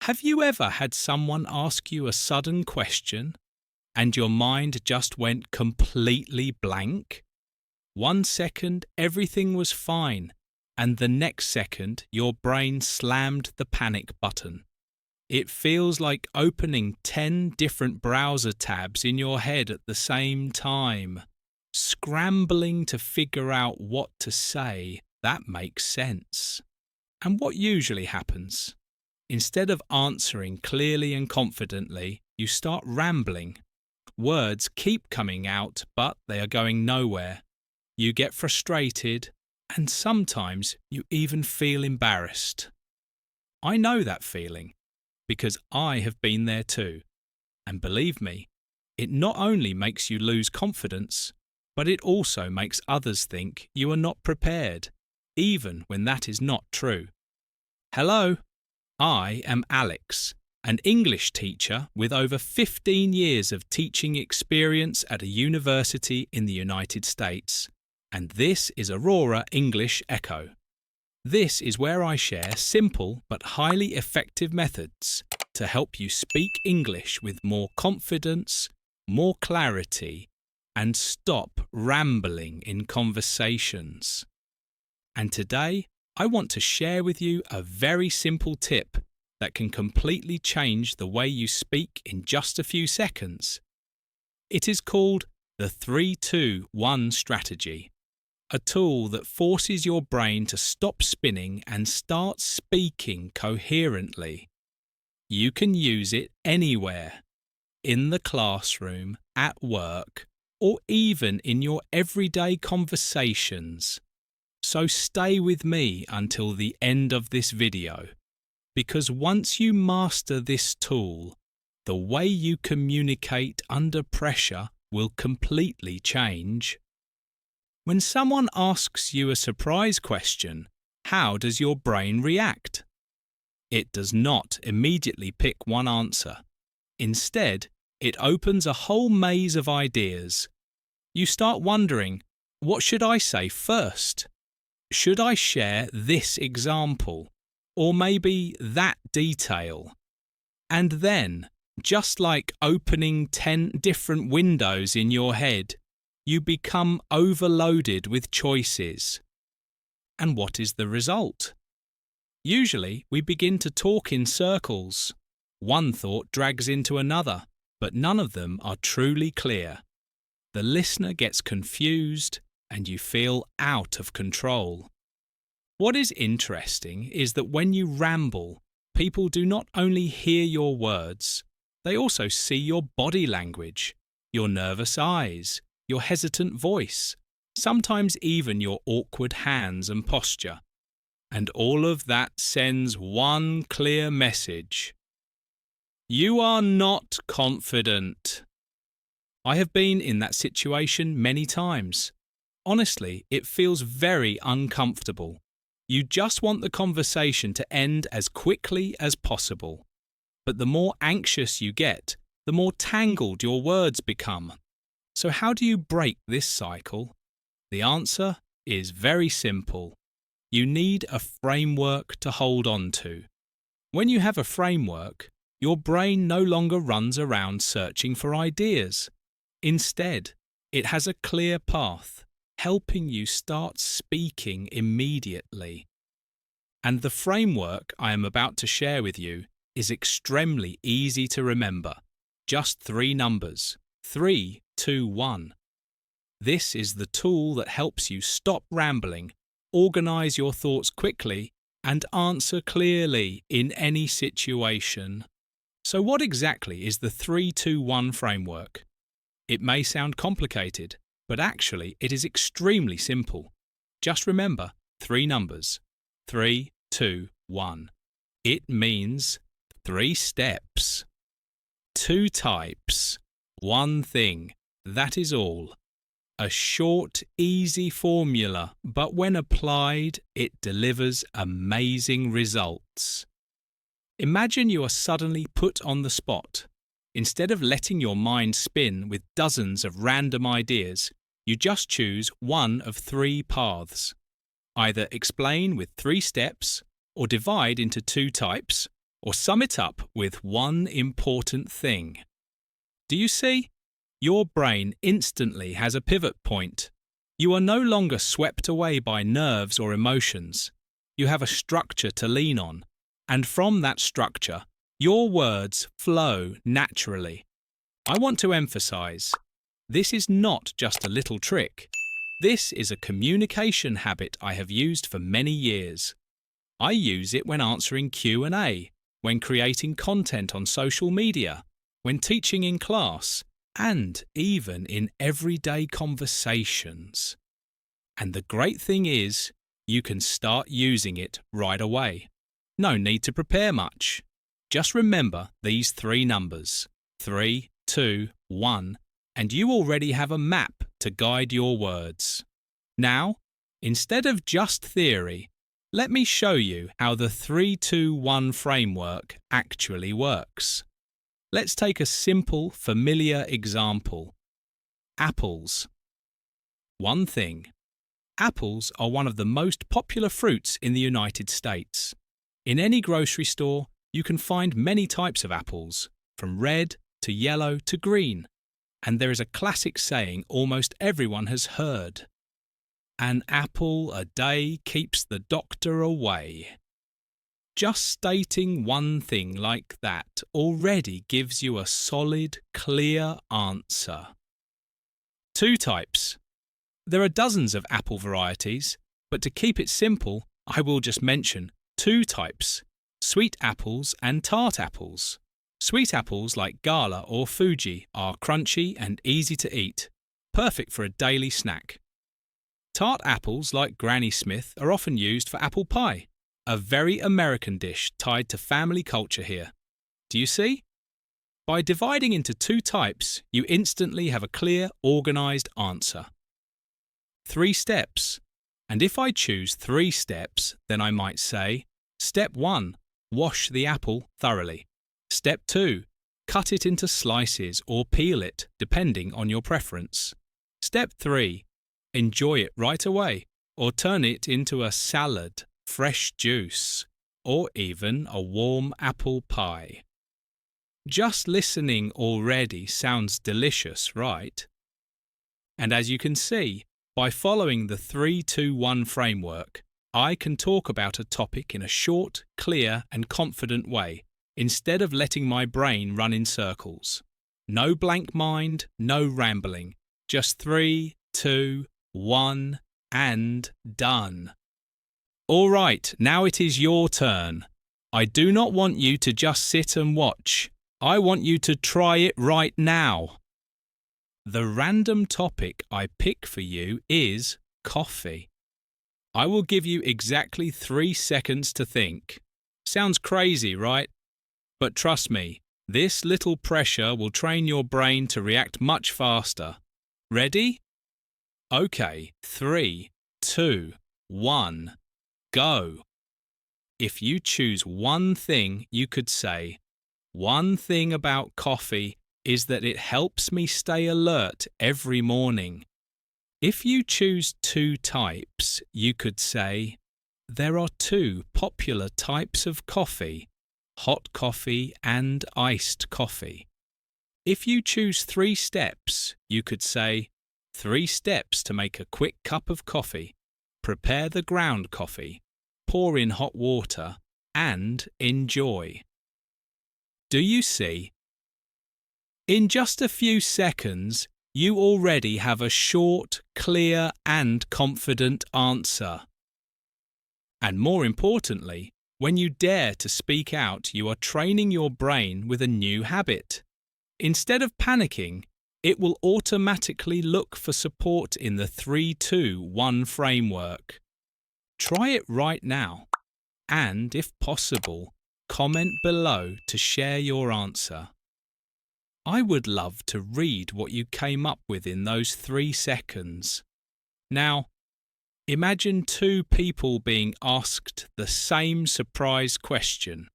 Have you ever had someone ask you a sudden question and your mind just went completely blank? 1 second, everything was fine, and the next second, your brain slammed the panic button. It feels like opening 10 different browser tabs in your head at the same time, scrambling to figure out what to say that makes sense. And what usually happens? Instead of answering clearly and confidently, you start rambling. Words keep coming out, but they are going nowhere. You get frustrated, and sometimes you even feel embarrassed. I know that feeling, because I have been there too. And believe me, it not only makes you lose confidence, but it also makes others think you are not prepared, even when that is not true. Hello, I am Alex, an English teacher with over 15 years of teaching experience at a university in the United States, and this is Aurora English Echo. This is where I share simple but highly effective methods to help you speak English with more confidence, more clarity, and stop rambling in conversations. And today, I want to share with you a very simple tip that can completely change the way you speak in just a few seconds. It is called the 3-2-1 strategy, a tool that forces your brain to stop spinning and start speaking coherently. You can use it anywhere, in the classroom, at work, or even in your everyday conversations. So stay with me until the end of this video, because once you master this tool, the way you communicate under pressure will completely change. When someone asks you a surprise question, how does your brain react? It does not immediately pick one answer. Instead, it opens a whole maze of ideas. You start wondering, what should I say first? Should I share this example, or maybe that detail? And then, just like opening 10 different windows in your head, you become overloaded with choices. And what is the result? Usually, we begin to talk in circles. One thought drags into another, but none of them are truly clear. The listener gets confused, and you feel out of control. What is interesting is that when you ramble, people do not only hear your words, they also see your body language, your nervous eyes, your hesitant voice, sometimes even your awkward hands and posture. And all of that sends one clear message. You are not confident. I have been in that situation many times. Honestly, it feels very uncomfortable. You just want the conversation to end as quickly as possible. But the more anxious you get, the more tangled your words become. So how do you break this cycle? The answer is very simple. You need a framework to hold on to. When you have a framework, your brain no longer runs around searching for ideas. Instead, it has a clear path, helping you start speaking immediately. And the framework I am about to share with you is extremely easy to remember. Just 3 numbers, 3, 2, 1. This is the tool that helps you stop rambling, organize your thoughts quickly, and answer clearly in any situation. So what exactly is the 3-2-1 framework? It may sound complicated, but actually it is extremely simple. Just remember 3 numbers. 3, 2, 1. It means 3 steps. 2 types. 1 thing. That is all. A short, easy formula, but when applied, it delivers amazing results. Imagine you are suddenly put on the spot. Instead of letting your mind spin with dozens of random ideas, you just choose one of 3 paths. Either explain with 3 steps, or divide into 2 types, or sum it up with one important thing. Do you see? Your brain instantly has a pivot point. You are no longer swept away by nerves or emotions. You have a structure to lean on, and from that structure, your words flow naturally. I want to emphasize, this is not just a little trick. This is a communication habit I have used for many years. I use it when answering Q&A, when creating content on social media, when teaching in class, and even in everyday conversations. And the great thing is, you can start using it right away. No need to prepare much. Just remember these three numbers, 3, 2, 1, and you already have a map to guide your words. Now, instead of just theory, let me show you how the 3-2-1 framework actually works. Let's take a simple, familiar example. Apples. One thing. Apples are one of the most popular fruits in the United States. In any grocery store, you can find many types of apples, from red to yellow to green. And there is a classic saying almost everyone has heard. An apple a day keeps the doctor away. Just stating one thing like that already gives you a solid, clear answer. 2 types. There are dozens of apple varieties, but to keep it simple, I will just mention 2 types, sweet apples and tart apples. Sweet apples like Gala or Fuji are crunchy and easy to eat, perfect for a daily snack. Tart apples like Granny Smith are often used for apple pie, a very American dish tied to family culture here. Do you see? By dividing into 2 types, you instantly have a clear, organised answer. 3 steps. And if I choose 3 steps, then I might say, Step 1, wash the apple thoroughly. Step 2, cut it into slices or peel it, depending on your preference. Step 3, enjoy it right away, or turn it into a salad, fresh juice, or even a warm apple pie. Just listening already sounds delicious, right? And as you can see, by following the 3-2-1 framework, I can talk about a topic in a short, clear, and confident way, instead of letting my brain run in circles. No blank mind, no rambling. Just 3, 2, 1, and done. All right, now it is your turn. I do not want you to just sit and watch. I want you to try it right now. The random topic I pick for you is coffee. I will give you exactly 3 seconds to think. Sounds crazy, right? But trust me, this little pressure will train your brain to react much faster. Ready? Okay, 3, 2, 1, go. If you choose one thing, you could say, one thing about coffee is that it helps me stay alert every morning. If you choose 2 types, you could say, there are 2 popular types of coffee, hot coffee and iced coffee. If you choose 3 steps, you could say, 3 steps to make a quick cup of coffee. Prepare the ground coffee, pour in hot water, and enjoy. Do you see? In just a few seconds, you already have a short, clear, and confident answer. And more importantly, when you dare to speak out, you are training your brain with a new habit. Instead of panicking, it will automatically look for support in the 3-2-1 framework. Try it right now, and if possible, comment below to share your answer. I would love to read what you came up with in those 3 seconds. Now, imagine 2 people being asked the same surprise question.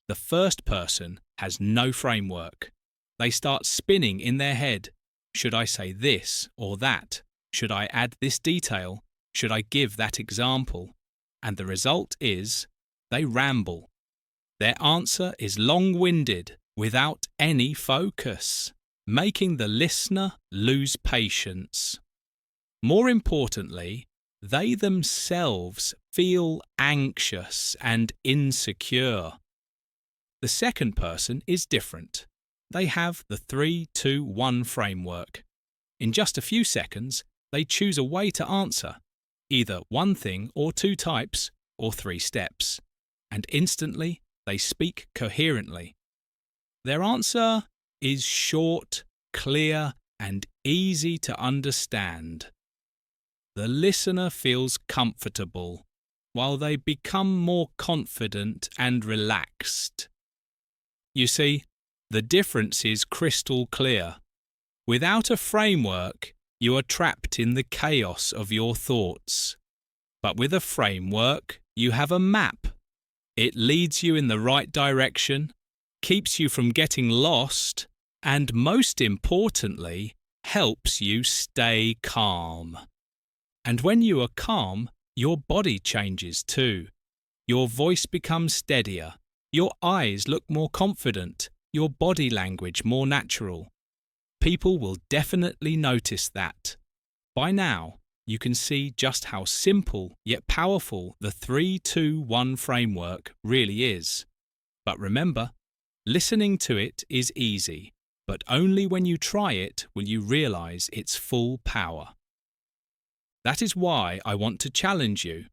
The first person has no framework. They start spinning in their head. Should I say this or that? Should I add this detail? Should I give that example? And the result is, they ramble. Their answer is long-winded, without any focus, making the listener lose patience. More importantly, they themselves feel anxious and insecure. The second person is different. They have the 3-2-1 framework. In just a few seconds, they choose a way to answer, either one thing or two types or 3 steps, and instantly they speak coherently. Their answer is short, clear, and easy to understand. The listener feels comfortable, while they become more confident and relaxed. You see, the difference is crystal clear. Without a framework, you are trapped in the chaos of your thoughts. But with a framework, you have a map. It leads you in the right direction, keeps you from getting lost, and most importantly, helps you stay calm. And when you are calm, your body changes too. Your voice becomes steadier, your eyes look more confident, your body language more natural. People will definitely notice that. By now, you can see just how simple yet powerful the 3-2-1 framework really is. But remember, listening to it is easy, but only when you try it will you realize its full power. That is why I want to challenge you.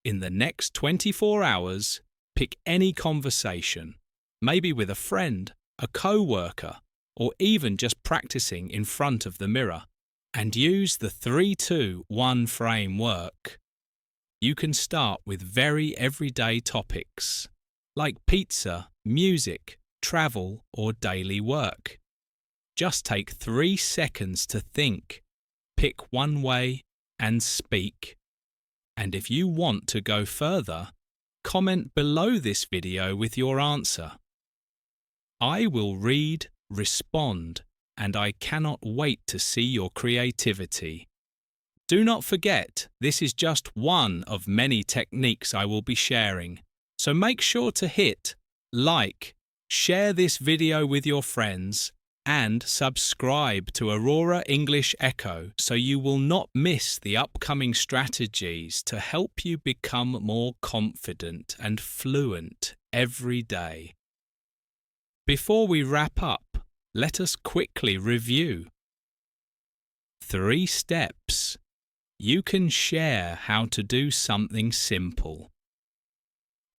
In the next 24 hours, pick any conversation, maybe with a friend, a co-worker, or even just practicing in front of the mirror, and use the 3-2-1 framework. You can start with very everyday topics, like pizza, music, travel, or daily work. Just take 3 seconds to think, pick one way, and speak. And if you want to go further, comment below this video with your answer. I will read, respond, and I cannot wait to see your creativity. Do not forget, this is just one of many techniques I will be sharing, so make sure to hit like, share this video with your friends, and subscribe to Aurora English Echo so you will not miss the upcoming strategies to help you become more confident and fluent every day. Before we wrap up, let us quickly review. 3 steps. You can share how to do something simple.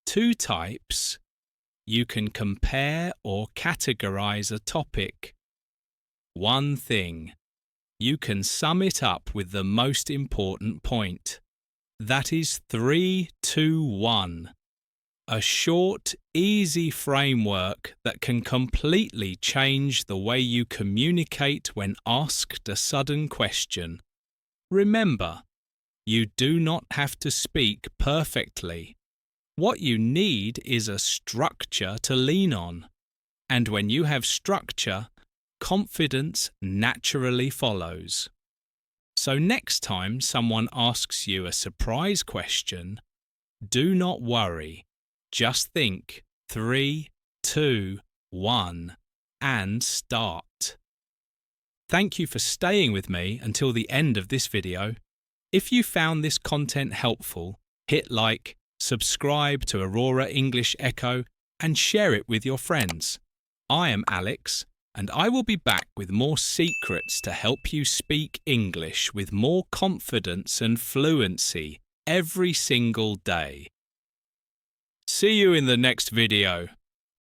2 types. You can compare or categorize a topic. 1 thing. You can sum it up with the most important point. That is 3-2-1. A short, easy framework that can completely change the way you communicate when asked a sudden question. Remember, you do not have to speak perfectly. What you need is a structure to lean on. And when you have structure, confidence naturally follows. So next time someone asks you a surprise question, do not worry. Just think 3, 2, 1 and start. Thank you for staying with me until the end of this video. If you found this content helpful, hit like, subscribe to Aurora English Echo and share it with your friends. I am Alex and I will be back with more secrets to help you speak English with more confidence and fluency every single day. See you in the next video.